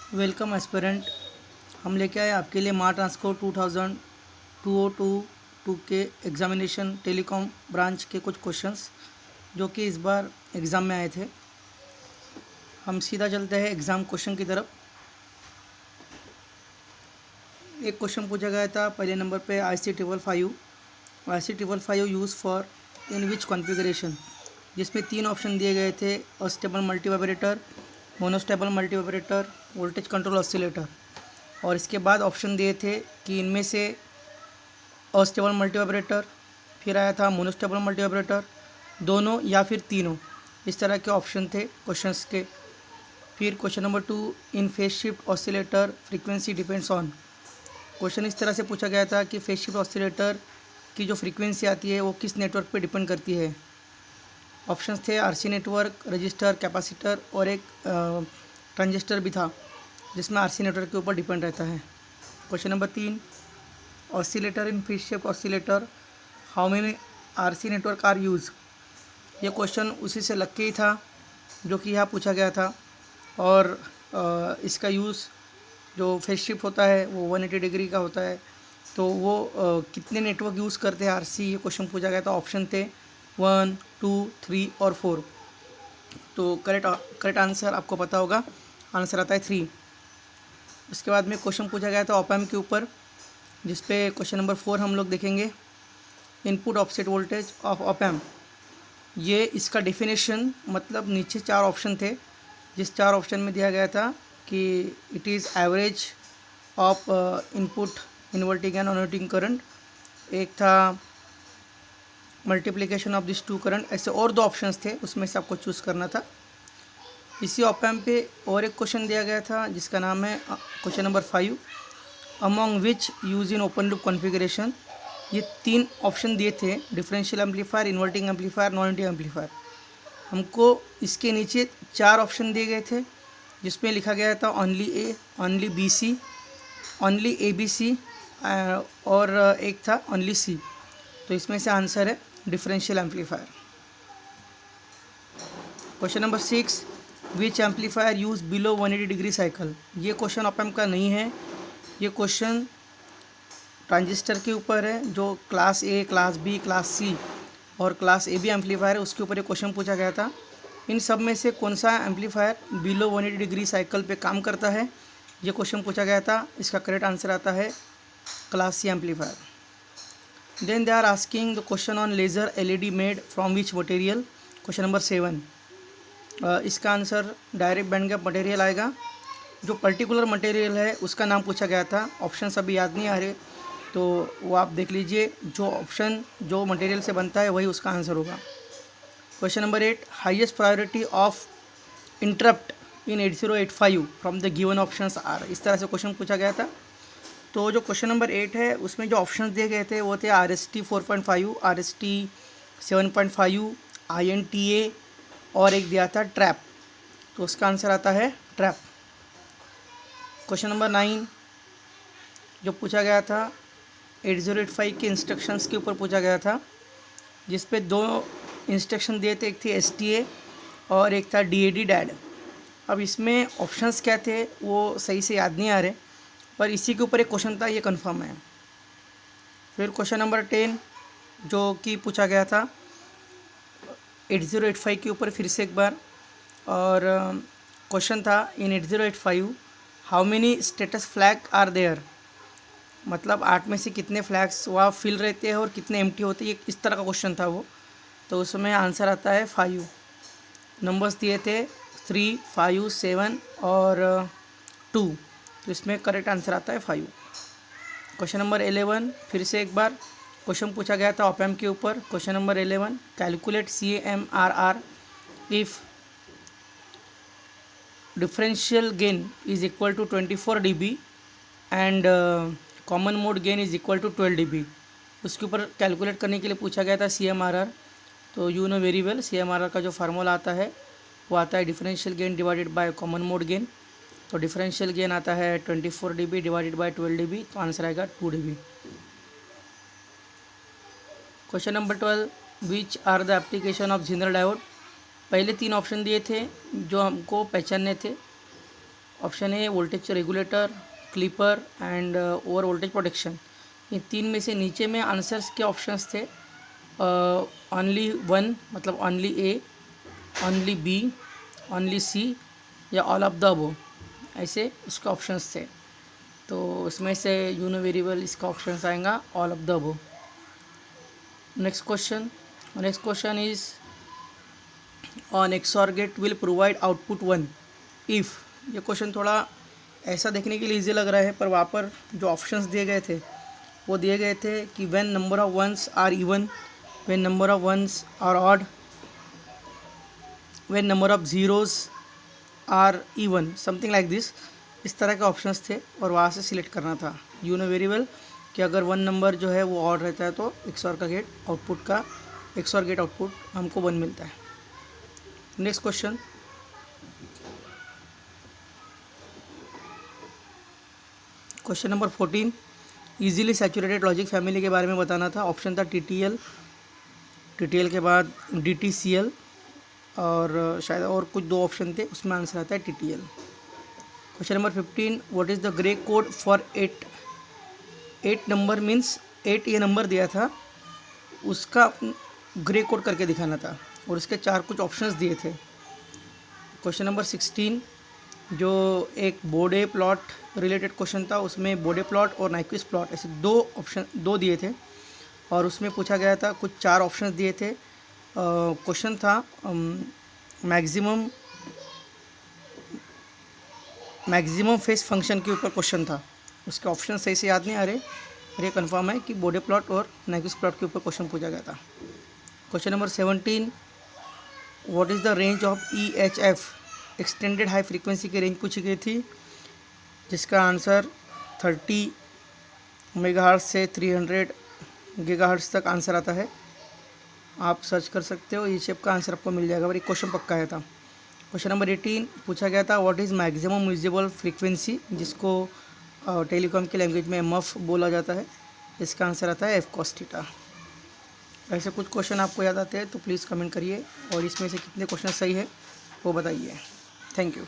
Welcome aspirant. हम लेके आए आपके लिए मार्ट ट्रांसको 2022 के एग्ज़ामिनेशन टेलीकॉम ब्रांच के कुछ क्वेश्चंस जो कि इस बार एग्ज़ाम में आए थे। हम सीधा चलते हैं एग्ज़ाम क्वेश्चन की तरफ। एक क्वेश्चन पूछा गया था पहले नंबर पे IC555 use for in which configuration, जिसमें 3 ऑप्शन दिए गए थे: astable multivibrator, monostable multivibrator, voltage control oscillator. और इसके बाद ऑप्शन दिए थे कि इनमें से अस्टेबल मल्टीवाइब्रेटर, फिर आया था मोनोस्टेबल मल्टीवाइब्रेटर, दोनों या फिर तीनों। इस तरह के ऑप्शन थे क्वेश्चंस के। फिर question number 2, in phase shift oscillator frequency depends on. Question इस तरह से पूछा गया था कि फेज शिफ्ट ऑसिलेटर की जो फ्रीक्वेंसी आती है वो किस नेटवर्क पे डिपेंड करती है। ऑप्शंस थे आरसी नेटवर्क, रजिस्टर, कैपेसिटर और एक ट्रांजिस्टर भी था जिसमें आरसी नेटवर्क के ऊपर डिपेंड रहता है। Question number 3, oscillator in phase shift oscillator, how many RC network are use. ये क्वेश्चन उसी से लग के ही था जो कि यहाँ पूछा गया था। और इसका यूज़ जो फेज शिफ्ट होता है वो 180 डिग्री का होता है, तो वो कितने नेटवर्क यूज़ करते हैं आरसी, ये क्वेश्चन पूछा गया था। ऑप्शन थे 1, 2, 3 और 4। तो करेक्ट आंसर आपको पता होगा, आंसर आता है 3। उसके बाद में क्वेश्चन पूछा गया था ऑप एम्प के ऊपर, जिस पे क्वेश्चन नंबर 4 हम लोग देखेंगे। Input offset voltage of op amp, ये इसका डेफिनेशन मतलब नीचे 4 ऑप्शन थे, जिस 4 ऑप्शन में दिया गया था कि it is average of input inverting and non inverting current, एक था मल्टीप्लिकेशन ऑफ दिस 2 करंट। ऐसे और 2 ऑप्शंस थे, उसमें से आपको चूज़ करना था। इसी ऑप एम्प पे और एक क्वेश्चन दिया गया था जिसका नाम है question number 5, among which use in open loop configuration. ये 3 ऑप्शन दिए थे: differential amplifier, inverting amplifier, non inverting amplifier. हमको इसके नीचे 4 ऑप्शन दिए गए थे जिसमें लिखा गया था only A, only B C, only A B C और एक था ओनली सी। तो इसमें से आंसर है differential amplifier. Question number 6, which amplifier use below 180 degree cycle. ये क्वेश्चन ऑप एम्प का नहीं है, ये क्वेश्चन ट्रांजिस्टर के ऊपर है। जो class A, class B, class C और क्लास ए बी एम्पलीफायर है उसके ऊपर ये क्वेश्चन पूछा गया था। इन सब में से कौन सा एम्पलीफायर बिलो 180 डिग्री साइकिल पे काम करता है, ये क्वेश्चन पूछा गया था। इसका करेक्ट आंसर आता है class C amplifier. Then they are asking the question on laser LED made from which material. Question number 7, इसका answer direct band gap material आएगा। जो पर्टिकुलर मटेरियल है उसका नाम पूछा गया था, ऑप्शन अभी याद नहीं आ रहे, तो वो आप देख लीजिए। जो ऑप्शन जो मटेरियल से बनता है वही उसका आंसर होगा। Question number 8, highest priority of interrupt in 8085 from the given options are. इस तरह से क्वेश्चन पूछा गया था। तो जो क्वेश्चन नंबर 8 है उसमें जो ऑप्शंस दिए गए थे वो थे RST 4.5, RST 7.5, INTA और एक दिया था ट्रैप। तो उसका आंसर आता है ट्रैप। क्वेश्चन नंबर 9 जो पूछा गया था 8085 के इंस्ट्रक्शंस के ऊपर पूछा गया था, जिस पे 2 इंस्ट्रक्शन दिए थे, एक थी STA और एक था DAD डैड। अब इसमें ऑप्शंस क्या थे वो सही से याद नहीं आ रहे, पर इसी के ऊपर एक क्वेश्चन था, ये कंफर्म है। फिर क्वेश्चन नंबर 10 जो कि पूछा गया था 8085 के ऊपर फिर से एक बार, और क्वेश्चन था in 8085 how many status flag are there, मतलब 8 में से कितने फ्लैग्स वहाँ फिल रहते हैं और कितने एम्प्टी होते हैं, इस तरह का क्वेश्चन था वो। तो उसमें आंसर आता है 5। नंबर्स दिए थे 3, 5, 7 और 2, तो इसमें करेक्ट आंसर आता है 5। क्वेश्चन नंबर 11 फिर से एक बार क्वेश्चन पूछा गया था ऑप एम्प के ऊपर। Question number 11, calculate CMRR if differential gain is equal to 24 dB and common mode gain is equal to 12 dB। उसके ऊपर कैलकुलेट करने के लिए पूछा गया था CMRR। तो you know very well CMRR का जो फार्मूला आता है वो आता है differential gain divided by common mode gain. तो डिफरेंशियल गेन आता है 24 dB डिवाइडेड बाय 12 dB, तो आंसर आएगा 2 dB। Question number 12, which are the application of zener diode. पहले 3 ऑप्शन दिए थे जो हमको पहचानने थे, option A voltage regulator, clipper and over voltage protection. ये तीन में से नीचे में आंसर्स के ऑप्शंस थे ओनली वन, मतलब only A, only B, only सी या ऑल ऑफ द अबव, ऐसे उसके ऑप्शंस थे। तो इसमें से यू नो वेरी वेल इसका ऑप्शंस आएगा all of the above. Next question is on XOR gate will provide output 1 if. ये क्वेश्चन थोड़ा ऐसा देखने के लिए इजी लग रहा है, पर वहाँ पर जो ऑप्शंस दिए गए थे वो दिए गए थे कि when number of ones are even, when number of ones are odd, when number of zeros are even, something like this. इस तरह के ऑप्शंस थे और वहाँ से सिलेक्ट करना था। यू नो वेरी वेल कि अगर वन नंबर जो है वो ऑड रहता है तो XOR गेट आउटपुट हमको 1 मिलता है। Next question, question number 14, easily saturated logic family के बारे में बताना था। ऑप्शन था TTL के बाद DTCL और शायद और कुछ 2 ऑप्शन थे, उसमें आंसर आता है TTL। Question number 15, what is the grey code for 8 number means 8 ये नंबर दिया था, उसका ग्रे कोड करके दिखाना था और इसके 4 कुछ ऑप्शंस दिए थे। क्वेश्चन नंबर 16, जो एक बोडे प्लॉट रिलेटेड क्वेश्चन था, उसमें बोडे प्लॉट और नाइक्विस्ट प्लॉट ऐसे 2 दिए थे और उसमें पूछा गया था, कुछ 4 ऑप्शंस दिए थे। क्वेश्चन था मैक्सिमम फेस फंक्शन के ऊपर क्वेश्चन था। उसके ऑप्शन सही से याद नहीं आ रहे, और ये कन्फर्म है कि बोडे प्लॉट और नाइक्विस्ट प्लॉट के ऊपर क्वेश्चन पूछा गया था। Question number 17, what is the range of EHF, extended high frequency की रेंज पूछी गई थी, जिसका आंसर 30 मेगाहर्ट्ज़ से 300 गीगाहर्ट्ज़ तक आंसर आता है। आप सर्च कर सकते हो, EHF का आंसर आपको मिल जाएगा, पर एक क्वेश्चन पक्का आया था। क्वेश्चन नंबर 18 पूछा गया था, what is maximum usable frequency, जिसको टेलीकॉम की लैंग्वेज में MUF बोला जाता है। इसका आंसर आता है F cos थीटा। ऐसे कुछ क्वेश्चन आपको याद आते हैं तो प्लीज़ कमेंट करिए और इसमें से कितने क्वेश्चन सही है वो बताइए। Thank you.